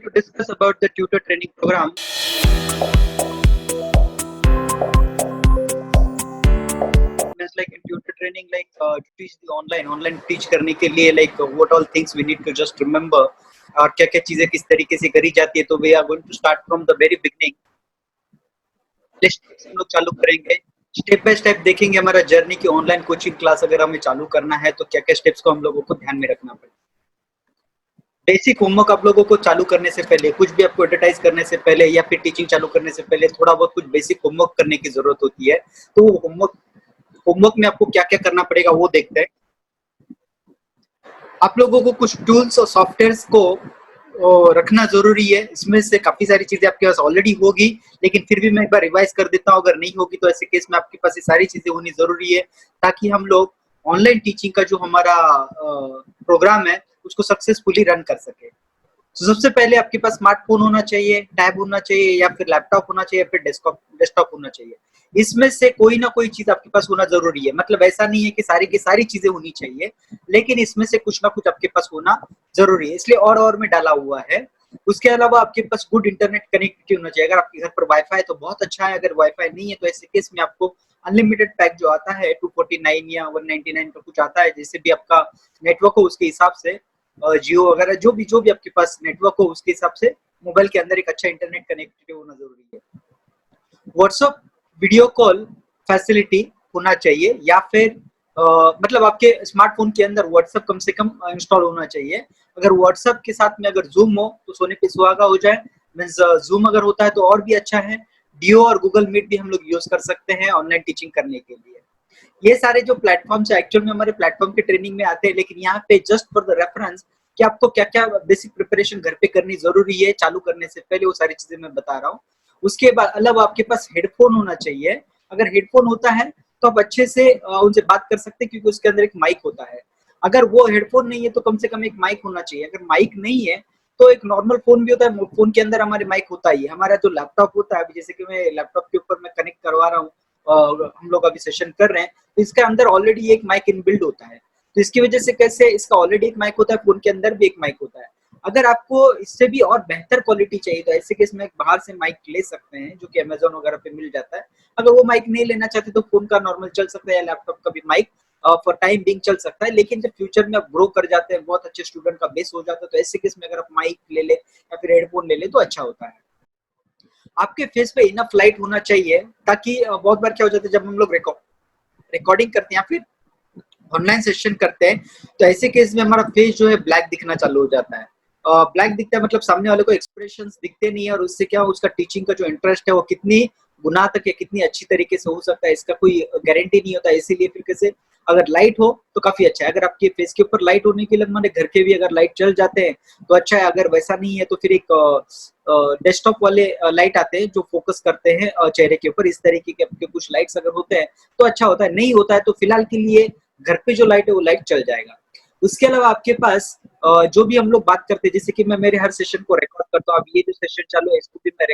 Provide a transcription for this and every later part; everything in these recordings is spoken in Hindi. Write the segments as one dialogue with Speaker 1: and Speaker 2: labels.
Speaker 1: to discuss about the tutor training program. Means like in tutor training, like to teach the online teach करने के लिए like what all things we need to just remember और क्या क्या चीजें किस तरीके से करी जाती है. तो we are going to start from the very beginning. हम लोग चालू करेंगे, स्टेप बाय स्टेप देखेंगे हमारा जर्नी की ऑनलाइन कोचिंग क्लास अगर हमें चालू करना है तो क्या क्या स्टेप्स को हम लोगों को ध्यान में रखना पड़ेगा. बेसिक होमवर्क आप लोगों को चालू करने से पहले, कुछ भी आपको एडवर्टाइज करने से पहले या फिर टीचिंग चालू करने से पहले थोड़ा बहुत कुछ बेसिक होमवर्क करने की जरूरत होती है. तो होमवर्क में आपको क्या क्या करना पड़ेगा वो देखते हैं. आप लोगों को कुछ टूल्स और सॉफ्टवेयर्स को रखना जरूरी है. इसमें से काफी सारी चीजें आपके पास ऑलरेडी होगी, लेकिन फिर भी मैं एक बार रिवाइज कर देता हूँ. अगर नहीं होगी तो ऐसे केस में आपके पास ये सारी चीजें होनी जरूरी है ताकि हम लोग ऑनलाइन टीचिंग का जो हमारा प्रोग्राम है उसको सक्सेसफुली रन कर सके. तो सबसे पहले आपके पास स्मार्टफोन होना चाहिए, टैब होना चाहिए या फिर लैपटॉप होना चाहिए, फिर डेस्कटॉप होना चाहिए. इसमें से कोई ना कोई चीज आपके पास होना जरूरी है. मतलब ऐसा नहीं है कि सारी की सारी चीजें होनी चाहिए, लेकिन इसमें से कुछ ना कुछ आपके पास होना जरूरी है, इसलिए और में डाला हुआ है. उसके अलावा आपके पास गुड इंटरनेट कनेक्टिविटी होना चाहिए. अगर आपके घर पर वाईफाई है तो बहुत अच्छा है, अगर वाईफाई नहीं है तो ऐसे केस में आपको अनलिमिटेड पैक जो आता है 249 या 199 का कुछ आता है, जैसे भी आपका नेटवर्क हो उसके हिसाब से, जियो वगैरह जो भी आपके पास नेटवर्क हो उसके हिसाब से मोबाइल के अंदर एक अच्छा इंटरनेट कनेक्टिविटी होना जरूरी है. व्हाट्सएप वीडियो कॉल फैसिलिटी होना चाहिए या फिर मतलब आपके स्मार्टफोन के अंदर व्हाट्सएप कम से कम इंस्टॉल होना चाहिए. अगर व्हाट्सएप के साथ में अगर जूम हो तो सोने पे सुहागा हो जाए. मींस जूम अगर होता है तो और भी अच्छा है. डियो और गूगल मीट भी हम लोग यूज कर सकते हैं ऑनलाइन टीचिंग करने के लिए. ये सारे जो प्लेटफॉर्म्स है एक्चुअल में हमारे प्लेटफॉर्म के ट्रेनिंग में आते हैं, लेकिन यहाँ पे जस्ट फॉर द रेफरेंस कि आपको क्या क्या बेसिक प्रिपरेशन घर पे करनी जरूरी है चालू करने से पहले, वो सारी चीजें मैं बता रहा हूँ. उसके बाद अलावा आपके पास हेडफोन होना चाहिए. अगर हेडफोन होता है तो आप अच्छे से उनसे बात कर सकते हैं क्योंकि उसके अंदर एक माइक होता है. अगर वो हेडफोन नहीं है तो कम से कम एक माइक होना चाहिए. अगर माइक नहीं है तो एक नॉर्मल फोन भी होता है, फोन के अंदर हमारे माइक होता ही है. हमारा जो लैपटॉप होता है, जैसे कि मैं लैपटॉप के ऊपर मैं कनेक्ट करवा रहा हूँ, हम लोग अभी सेशन कर रहे हैं, तो इसके अंदर ऑलरेडी एक माइक इनबिल्ड होता है. तो इसकी वजह से कैसे इसका ऑलरेडी एक माइक होता है, फोन के अंदर भी एक माइक होता है. अगर आपको इससे भी और बेहतर क्वालिटी चाहिए तो ऐसे केस में बाहर से माइक ले सकते हैं जो कि अमेजोन वगैरह पे मिल जाता है. अगर वो माइक नहीं लेना चाहते तो फोन का नॉर्मल चल सकता है या लैपटॉप का भी माइक फॉर टाइम बिंग चल सकता है. लेकिन जब फ्यूचर में आप ग्रो कर जाते हैं, बहुत अच्छे स्टूडेंट का बेस हो जाता है, तो ऐसे केस में अगर आप माइक ले ले या फिर हेडफोन ले ले तो अच्छा होता है. आपके फेस पे इनफ लाइट होना चाहिए ताकि बहुत बार क्या हो जाता है जब हम लोग रिकॉर्डिंग करते हैं या फिर ऑनलाइन सेशन करते हैं तो ऐसे केस में हमारा फेस जो है ब्लैक दिखना चालू हो जाता है. ब्लैक दिखता है मतलब सामने वाले को एक्सप्रेशंस दिखते नहीं है, और उससे क्या उसका टीचिंग का जो इंटरेस्ट है वो कितनी गुना तक या कितनी अच्छी तरीके से हो सकता है इसका कोई गारंटी नहीं होता. इसीलिए फिर कैसे अगर लाइट हो तो काफी अच्छा है. अगर आपके फेस के ऊपर लाइट होने के लिए हमारे घर के भी अगर लाइट चल जाते हैं तो अच्छा है. अगर वैसा नहीं है तो फिर एक डेस्कटॉप वाले लाइट आते हैं जो फोकस करते हैं चेहरे के ऊपर. इस तरीके के आपके कुछ लाइट्स अगर होते हैं तो अच्छा होता है. नहीं होता है तो फिलहाल के लिए घर पे जो लाइट है वो लाइट चल जाएगा. उसके अलावा आपके पास जो भी हम लोग बात करते हैं, जैसे कि मैं मेरे हर सेशन को रिकॉर्ड करता हूँ. अब ये जो सेशन चालू है इसको भी मैं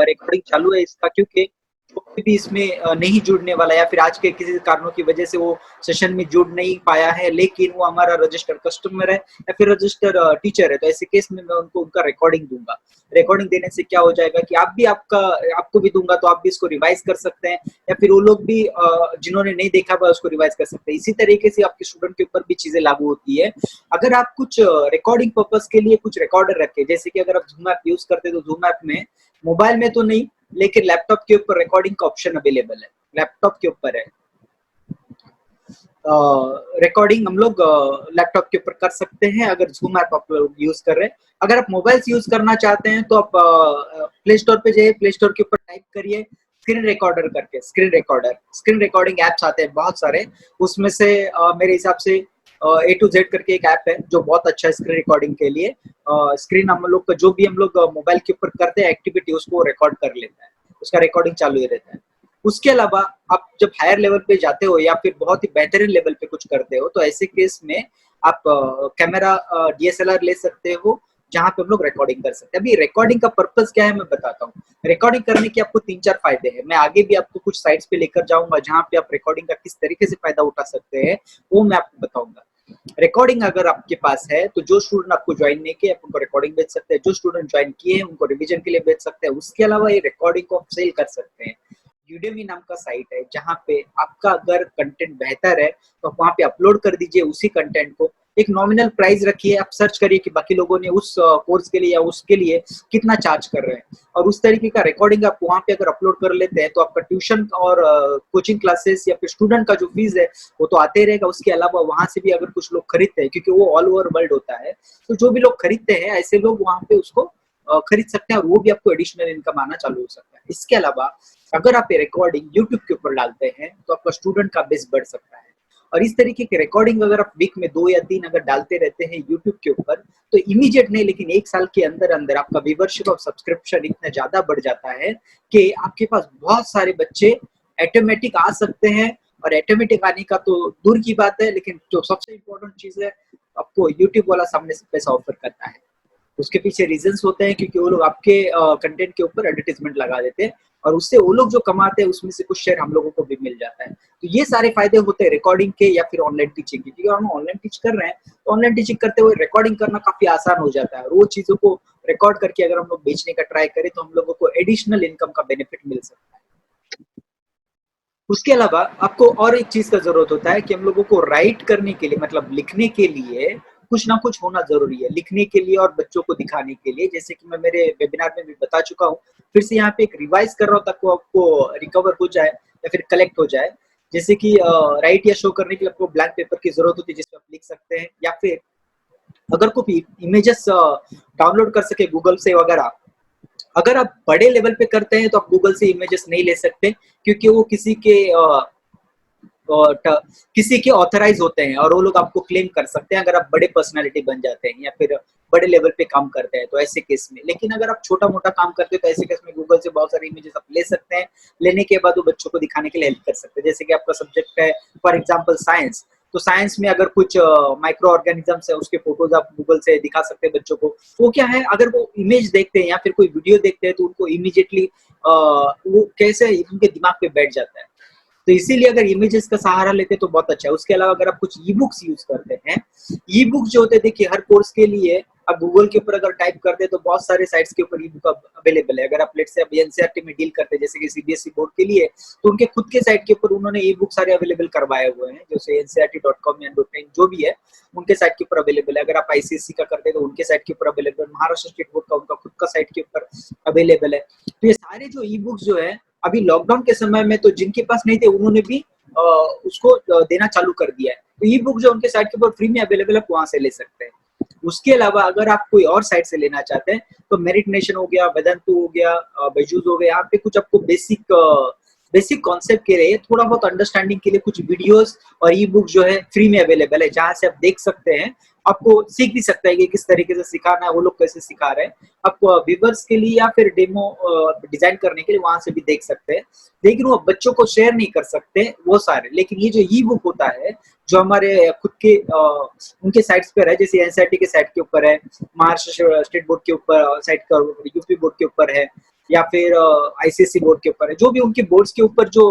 Speaker 1: रिकॉर्डिंग चालू है इसका, क्योंकि कोई भी इसमें नहीं जुड़ने वाला या फिर आज के किसी कारणों की वजह से वो सेशन में जुड़ नहीं पाया है, लेकिन वो हमारा रजिस्टर्ड कस्टमर है या फिर रजिस्टर्ड टीचर है, तो ऐसे केस में मैं उनको उनका रिकॉर्डिंग दूंगा. रिकॉर्डिंग देने से क्या हो जाएगा कि आपको भी दूंगा तो आप भी इसको रिवाइज कर सकते हैं या फिर वो लोग भी जिन्होंने नहीं देखा हुआ उसको रिवाइज कर सकते हैं. इसी तरीके से आपके स्टूडेंट के ऊपर भी चीजें लागू होती है. अगर आप कुछ रिकॉर्डिंग पर्पस के लिए कुछ रिकॉर्डर रखें, जैसे कि अगर आप जूम ऐप यूज करते हैं तो जूम ऐप में मोबाइल में तो नहीं लेकिन लैपटॉप के ऊपर रिकॉर्डिंग का ऑप्शन अवेलेबल है. लैपटॉप के ऊपर है रिकॉर्डिंग, हम लोग लैपटॉप के ऊपर कर सकते हैं अगर जूम ऐप आप लोग यूज कर रहे हैं. अगर आप मोबाइल से यूज करना चाहते हैं तो आप प्ले स्टोर पे जाइए, प्ले स्टोर के ऊपर टाइप करिए स्क्रीन रिकॉर्डर करके. स्क्रीन रिकॉर्डिंग एप्स आते हैं बहुत सारे. उसमें से मेरे हिसाब से A to Z करके एक ऐप है जो बहुत अच्छा है स्क्रीन रिकॉर्डिंग के लिए. स्क्रीन हम लोग का जो भी हम लोग मोबाइल के ऊपर करते हैं एक्टिविटी उसको रिकॉर्ड कर लेता है, उसका रिकॉर्डिंग चालू ही रहता है. उसके अलावा आप जब हायर लेवल पे जाते हो या फिर बहुत ही बेहतरीन लेवल पे कुछ करते हो तो ऐसे केस में आप कैमरा DSLR ले सकते हो जहां पे हम लोग रिकॉर्डिंग कर सकते हैं. अभी रिकॉर्डिंग का पर्पस क्या है मैं बताता हूँ. रिकॉर्डिंग करने के आपको 3-4 फायदे हैं. मैं आगे भी आपको कुछ साइट्स पे लेकर जाऊंगा जहां पे आप रिकॉर्डिंग का किस तरीके से फायदा उठा सकते हैं वो मैं आपको बताऊंगा. रिकॉर्डिंग अगर आपके पास है तो जो स्टूडेंट आपको ज्वाइन नहीं किए आप उनको रिकॉर्डिंग भेज सकते हैं, जो स्टूडेंट ज्वाइन किए हैं उनको रिवीजन के लिए भेज सकते हैं। उसके अलावा ये रिकॉर्डिंग को आप सेल कर सकते हैं। यूडेमी नाम का साइट है जहाँ पे आपका अगर कंटेंट बेहतर है तो आप वहाँ पे अपलोड कर दीजिए उसी कंटेंट को, एक नॉमिनल प्राइस रखिए, आप सर्च करिए कि बाकी लोगों ने उस कोर्स के लिए या उसके लिए कितना चार्ज कर रहे हैं, और उस तरीके का रिकॉर्डिंग आप वहाँ पे अगर अपलोड कर लेते हैं तो आपका ट्यूशन और कोचिंग क्लासेस या फिर स्टूडेंट का जो फीस है वो तो आते ही रहेगा। उसके अलावा वहाँ से भी अगर कुछ लोग खरीदते हैं, क्योंकि वो ऑल ओवर वर्ल्ड होता है, तो जो भी लोग खरीदते हैं ऐसे लोग वहाँ पे उसको खरीद सकते हैं और वो भी आपको एडिशनल इनकम आना चालू हो सकता है। इसके अलावा अगर आप ये रिकॉर्डिंग यूट्यूब के ऊपर डालते हैं तो आपका स्टूडेंट का बेस बढ़ सकता है। और इस तरीके की रिकॉर्डिंग अगर आप वीक में 2 या 3 अगर डालते रहते हैं यूट्यूब के ऊपर तो इमीडिएट नहीं लेकिन 1 साल के अंदर अंदर आपका व्यूवरशिप और सब्सक्रिप्शन इतना ज्यादा बढ़ जाता है कि आपके पास बहुत सारे बच्चे ऑटोमेटिक आ सकते हैं। और ऑटोमेटिक आने का तो दूर की बात है, लेकिन जो सबसे इम्पोर्टेंट चीज है आपको यूट्यूब वाला सामने से पैसा ऑफर करता है। उसके पीछे रीजंस होते हैं क्योंकि वो लोग आपके कंटेंट के ऊपर एडवर्टाइजमेंट लगा देते हैं और उससे वो लोग जो कमाते हैं उसमें से कुछ शेयर हम लोगों को भी मिल जाता है। तो ये सारे फायदे होते हैं रिकॉर्डिंग के या फिर ऑनलाइन टीचिंग के, क्योंकि हम ऑनलाइन टीच कर रहे हैं तो ऑनलाइन टीचिंग करते हुए रिकॉर्डिंग करना काफी आसान हो जाता है और वो चीजों को रिकॉर्ड करके अगर हम लोग बेचने का ट्राई करें तो हम लोगों को एडिशनल इनकम का बेनिफिट मिल सकता है। उसके अलावा आपको और एक चीज का जरूरत होता है कि हम लोगों को राइट करने के लिए मतलब लिखने के लिए कुछ ना कुछ होना जरूरी है, लिखने के लिए और बच्चों को दिखाने के लिए। जैसे कि मैं मेरे वेबिनार में भी बता चुका हूँ, फिर से यहाँ पे एक रिवाइज कर रहा हूँ ताकि आपको रिकवर हो जाए या फिर कलेक्ट हो जाए। जैसे कि राइट या शो करने के लिए आपको ब्लैंक पेपर की जरूरत होती है जिसमें आप लिख सकते हैं, या फिर अगर कोई इमेजेस डाउनलोड कर सके गूगल से वगैरह। अगर आप बड़े लेवल पे करते हैं तो आप गूगल से इमेजेस नहीं ले सकते क्योंकि वो किसी के ऑथराइज होते हैं और वो लोग आपको क्लेम कर सकते हैं अगर आप बड़े पर्सनालिटी बन जाते हैं या फिर बड़े लेवल पे काम करते हैं तो ऐसे केस में। लेकिन अगर आप छोटा मोटा काम करते हैं तो ऐसे केस में गूगल से बहुत सारी इमेजेस आप ले सकते हैं, लेने के बाद वो बच्चों को दिखाने के लिए हेल्प कर सकते हैं। जैसे कि आपका सब्जेक्ट है फॉर एग्जाम्पल साइंस, तो साइंस में अगर कुछ माइक्रो ऑर्गेनिजम्स है उसके फोटोज आप गूगल से दिखा सकते हैं बच्चों को। वो क्या है, अगर वो इमेज देखते हैं या फिर कोई वीडियो देखते हैं तो उनको इमीडिएटली वो कैसे उनके दिमाग पे बैठ जाता है। तो इसीलिए अगर इमेजेस का सहारा लेते तो बहुत अच्छा है। उसके अलावा अगर आप कुछ ई बुक्स यूज करते हैं, ई बुक जो होते हैं देखिए हर कोर्स के लिए आप गूगल के ऊपर अगर टाइप करते हैं तो बहुत सारे साइट्स के ऊपर ई बुक अवेलेबल है। अगर आप लेट से अब एनसीईआरटी में डील करते हैं जैसे कि सीबीएसई बोर्ड के लिए तो उनके खुद के साइट के ऊपर उन्होंने ई बुक सारे अवेलेबल करवाए हुए हैं, जैसे एनसीईआरटी.com या .in जो भी है उनके साइट के ऊपर अवेलेबल है। अगर आप आईसीएसई का करते हैं तो उनके साइट के ऊपर अवेलेबल, महाराष्ट्र स्टेट बोर्ड का उनका खुद का साइट के ऊपर अवेलेबल है। तो ये सारे जो ई बुक्स जो है अभी लॉकडाउन के समय में तो जिनके पास नहीं थे उन्होंने भी उसको देना चालू कर दिया है। तो ई बुक जो उनके साइट के ऊपर फ्री में अवेलेबल है, आप वहां से ले सकते हैं। उसके अलावा अगर आप कोई और साइट से लेना चाहते हैं तो मेरिट नेशन हो गया, वेदांतु हो गया, बैजूस हो गया, यहाँ पे कुछ आपको बेसिक कॉन्सेप्ट के लिए थोड़ा बहुत अंडरस्टैंडिंग के लिए कुछ वीडियोस और ई बुक जो है फ्री में अवेलेबल है, जहां से आप देख सकते हैं। आपको सीख भी सकता है कि किस तरीके से सिखाना है, वो लोग कैसे सिखा रहे हैं। आप व्यूअर्स के लिए या फिर डेमो डिजाइन करने के लिए वहां से भी देख सकते हैं, लेकिन वो बच्चों को शेयर नहीं कर सकते वो सारे। लेकिन ये जो ई बुक होता है जो हमारे खुद के उनके साइट्स पर है, जैसे एनसीईआरटी के साइट के ऊपर है, महाराष्ट्र स्टेट बोर्ड के ऊपर साइट का, यूपी बोर्ड के ऊपर है, या फिर आईसीएसई बोर्ड के ऊपर है, जो भी उनके बोर्ड्स के ऊपर जो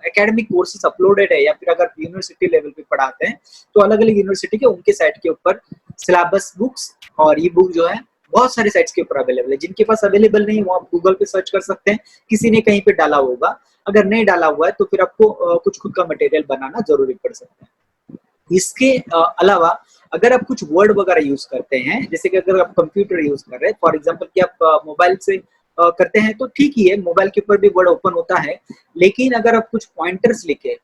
Speaker 1: एकेडमिक कोर्सेज अपलोडेड है, या फिर अगर यूनिवर्सिटी लेवल पे पढ़ाते हैं तो अलग अलग यूनिवर्सिटी के उनके साइट के ऊपर सिलेबस बुक्स और ई बुक जो है बहुत सारे साइट्स के ऊपर अवेलेबल है। जिनके पास अवेलेबल नहीं वो आप गूगल पे सर्च कर सकते हैं, किसी ने कहीं पे डाला होगा। अगर नहीं डाला हुआ है तो फिर आपको कुछ खुद का मटेरियल बनाना जरूरी पड़ सकता है। इसके अलावा अगर आप कुछ वर्ड वगैरह यूज करते हैं, जैसे कि अगर आप कंप्यूटर यूज कर रहे हैं फॉर एग्जांपल कि आप मोबाइल से करते हैं तो ठीक ही है, मोबाइल के ऊपर भी वर्ड ओपन होता है। लेकिन अगर आप कुछ पॉइंटर्स लिखे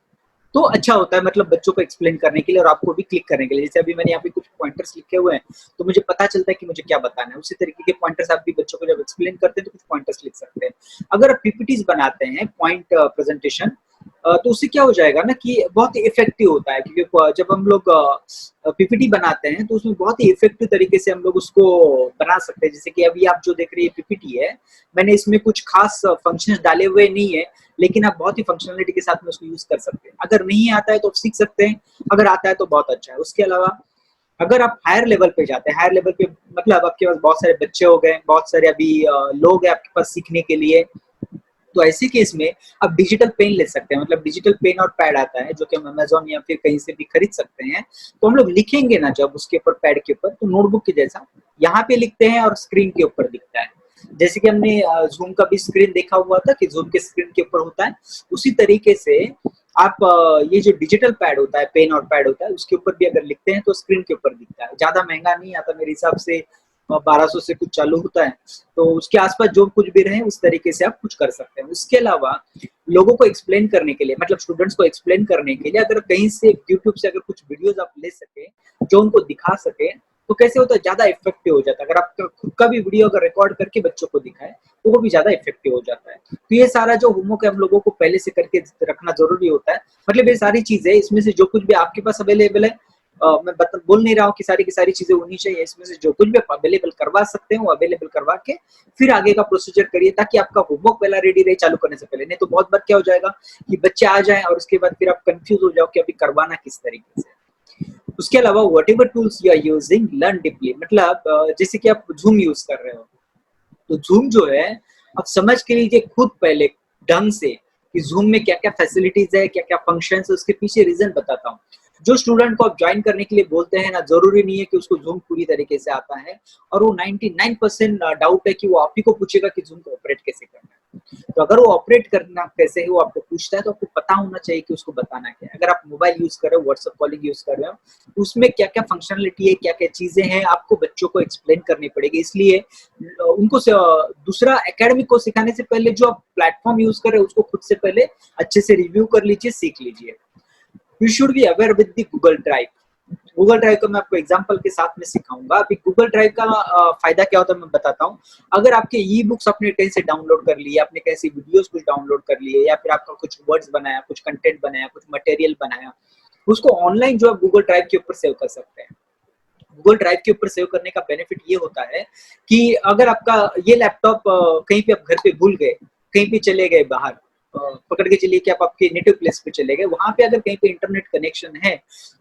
Speaker 1: तो अच्छा होता है, मतलब बच्चों को एक्सप्लेन करने के लिए और आपको भी क्लिक करने के लिए। जैसे अभी मैंने यहाँ पे कुछ पॉइंटर्स लिखे हुए हैं तो मुझे पता चलता है कि मुझे क्या बताना है। उसी तरीके के पॉइंटर्स आप भी बच्चों को जब एक्सप्लेन करते हैं तो कुछ पॉइंटर्स लिख सकते हैं। अगर आप पीपीटीज बनाते हैं पॉइंट प्रेजेंटेशन तो उससे क्या हो जाएगा ना कि बहुत ही इफेक्टिव होता है, क्योंकि जब हम लोग पीपीटी बनाते हैं तो उसमें बहुत ही इफेक्टिव तरीके से हम लोग उसको बना सकते हैं। जैसे कि अभी आप जो देख रहे हैं पीपीटी है, मैंने इसमें कुछ खास फंक्शंस डाले हुए नहीं है, लेकिन आप बहुत ही फंक्शनलिटी के साथ में उसको यूज कर सकते हैं। अगर नहीं आता है तो आप सीख सकते हैं, अगर आता है तो बहुत अच्छा है। उसके अलावा अगर आप हायर लेवल पे जाते हैं, हायर लेवल पे मतलब आपके पास बहुत सारे बच्चे हो गए, बहुत सारे अभी लोग हैं आपके पास सीखने के लिए, तो ऐसे केस में आप डिजिटल पेन ले सकते हैं, मतलब डिजिटल पेन और पैड आता है जो कि हम अमेज़न या फिर कहीं से भी खरीद सकते हैं। तो हम लोग लिखेंगे ना जब उसके ऊपर पैड के ऊपर, तो नोटबुक के जैसा यहाँ पे लिखते हैं और स्क्रीन के ऊपर दिखता है। जैसे कि हमने ज़ूम का भी स्क्रीन देखा हुआ था कि ज़ूम के स्क्रीन के ऊपर होता है, उसी तरीके से आप ये जो डिजिटल पैड होता है, पेन और पैड होता है, उसके ऊपर भी अगर लिखते हैं तो स्क्रीन के ऊपर दिखता है। ज़्यादा महँगा नहीं आता मेरे हिसाब से 1200 से कुछ चालू होता है, तो उसके आसपास जो कुछ भी रहे उस तरीके से आप कुछ कर सकते हैं। उसके अलावा लोगों को एक्सप्लेन करने के लिए, मतलब स्टूडेंट्स को एक्सप्लेन करने के लिए अगर कहीं से यूट्यूब से अगर कुछ वीडियोज़ आप ले सकें, जो उनको दिखा सकें, तो कैसे होता है ज़्यादा इफ़ेक्टिव हो जाता है। अगर आपका खुद का भी वीडियो अगर रिकॉर्ड करके बच्चों को दिखाएँ, तो वो भी ज़्यादा इफ़ेक्टिव हो जाता है। तो ये सारा जो होमवर्क है हम लोगों को पहले से करके रखना ज़रूरी होता है। मतलब ये सारी चीज़ें इसमें से जो कुछ भी आपके पास अवेलेबल है, मैं बोल नहीं रहा हूँ कि सारी की सारी चीज़ें होनी चाहिए, इसमें से जो कुछ भी आप अवेलेबल करवा सकते हैं, वो अवेलेबल करवा के फिर आगे का प्रोसीजर करिए ताकि आपका होमवर्क पहला रेडी रहे चालू करने से पहले। नहीं तो बहुत बार क्या हो जाएगा कि बच्चे आ जाएँ और उसके बाद फिर आप कन्फ्यूज़ हो जाओ कि अभी करवाना किस तरीके से। उसके अलावा whatever tools you are using learn deeply, मतलब जैसे कि आप ज़ूम यूज़ कर रहे हो, तो ज़ूम जो है आप समझ के लीजिए खुद पहले ढंग से कि ज़ूम में क्या-क्या फैसिलिटीज़ है, क्या-क्या फंक्शंस है, उसके पीछे रीज़न बताता हूँ। जो स्टूडेंट को आप जॉइन करने के लिए बोलते हैं ना, ज़रूरी नहीं है कि उसको ज़ूम पूरी तरीके से आता है और वो 99% डाउट है कि वो आप ही को पूछेगा कि ज़ूम को ऑपरेट कैसे करना है। तो अगर वो ऑपरेट करना कैसे है वो आपको पूछता है तो आपको पता होना चाहिए कि उसको बताना क्या है। अगर आप मोबाइल यूज़ कर रहे हो, व्हाट्सएप कॉलिंग यूज़ कर रहे हो, तो उसमें क्या-क्या फंक्शनैलिटी है, क्या-क्या चीज़ें हैं, आपको बच्चों को एक्सप्लेन करनी पड़ेगी। इसलिए उनको दूसरा एकेडमिक को सिखाने से पहले जो आप प्लेटफ़ॉर्म यूज़ कर रहे हो उसको खुद से पहले अच्छे से रिव्यू कर लीजिए, सीख लीजिए। You should be aware with the Google drive. Google drive का मैं आपको एग्जांपल के साथ में सिखाऊंगा। अभी गूगल ड्राइव का फायदा क्या होता है मैं बताता हूँ। अगर आपके ई बुक्स आपने कहीं से डाउनलोड कर लिए, आपने कहीं से वीडियोस कुछ डाउनलोड कर लिए, या फिर आपका कुछ वर्ड्स बनाया, कुछ कंटेंट बनाया, कुछ मटेरियल बनाया, उसको ऑनलाइन जो आप गूगल ड्राइव के ऊपर सेव कर सकते हैं। गूगल ड्राइव के ऊपर सेव करने का बेनिफिट ये होता है कि अगर आपका ये लैपटॉप कहीं पे आप घर पे भूल गए, कहीं पे चले गए बाहर, पकड़ के चलिए कि आप आपके नेटिव प्लेस पे चले गए, वहां पे अगर कहीं पे इंटरनेट कनेक्शन है,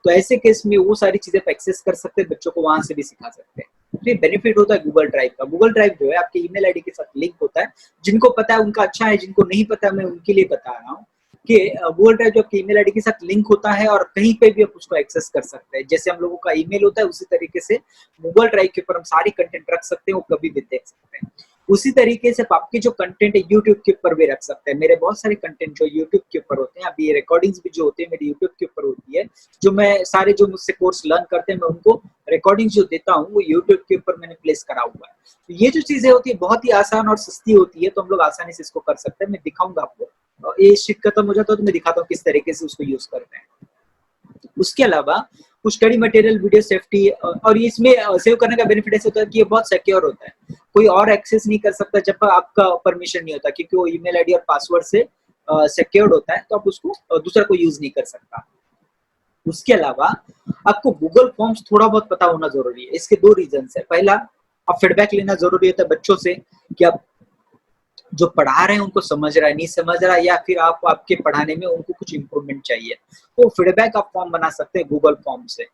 Speaker 1: तो ऐसे केस में वो सारी चीजें आप एक्सेस कर सकते हैं, बच्चों को वहां से भी सिखा सकते हैं। तो ये बेनिफिट होता है गूगल ड्राइव का। गूगल ड्राइव जो है आपके ईमेल आईडी के साथ लिंक होता है। जिनको पता है उनका अच्छा है, जिनको नहीं पता मैं उनके लिए बता रहा हूँ कि गूगल ड्राइव जो आपके ईमेल आईडी के साथ लिंक होता है और कहीं पे भी आप उसको एक्सेस कर सकते हैं। जैसे हम लोगों का ईमेल होता है उसी तरीके से गूगल ड्राइव के ऊपर हम सारी कंटेंट रख सकते हैं, वो कभी भी देख सकते हैं। उसी तरीके से आपके जो कंटेंट है यूट्यूब के ऊपर भी रख सकते हैं। मेरे बहुत सारे कंटेंट जो यूट्यूब के ऊपर होते हैं, अभी ये रिकॉर्डिंग्स भी जो होती है मेरी यूट्यूब के ऊपर होती है। जो मैं सारे जो मुझसे कोर्स लर्न करते हैं मैं उनको रिकॉर्डिंग्स जो देता हूँ वो यूट्यूब के ऊपर मैंने प्लेस करा हुआ है। तो ये जो चीजें होती है बहुत ही आसान और सस्ती होती है, तो हम लोग आसानी से इसको कर सकते हैं। मैं दिखाऊंगा आपको, ये शीट खत्म हो जाता है तो मैं दिखाता हूँ किस तरीके से उसको यूज करते हैं। उसके अलावा कुछ स्टडी मटेरियल, वीडियो सेफ्टी, और इसमें सेव करने का बेनिफिट ऐसा होता है कि ये बहुत सिक्योर होता है। कोई और एक्सेस नहीं कर सकता जब तक आपका परमिशन नहीं होता, क्योंकि वो ईमेल आईडी और पासवर्ड से सिक्योर्ड होता है, तो आप उसको दूसरा कोई यूज नहीं कर सकता। उसके अलावा आपको गूगल फॉर्म्स थोड़ा बहुत पता होना जरूरी है। इसके दो रीजन है। पहला, आप फीडबैक लेना जरूरी होता है बच्चों से कि आप जो पढ़ा रहे हैं उनको समझ रहा है, नहीं समझ रहा है, या फिर आप आपके पढ़ाने में उनको कुछ इंप्रूवमेंट चाहिए, तो फीडबैक आप फॉर्म बना सकते हैं गूगल फॉर्म से।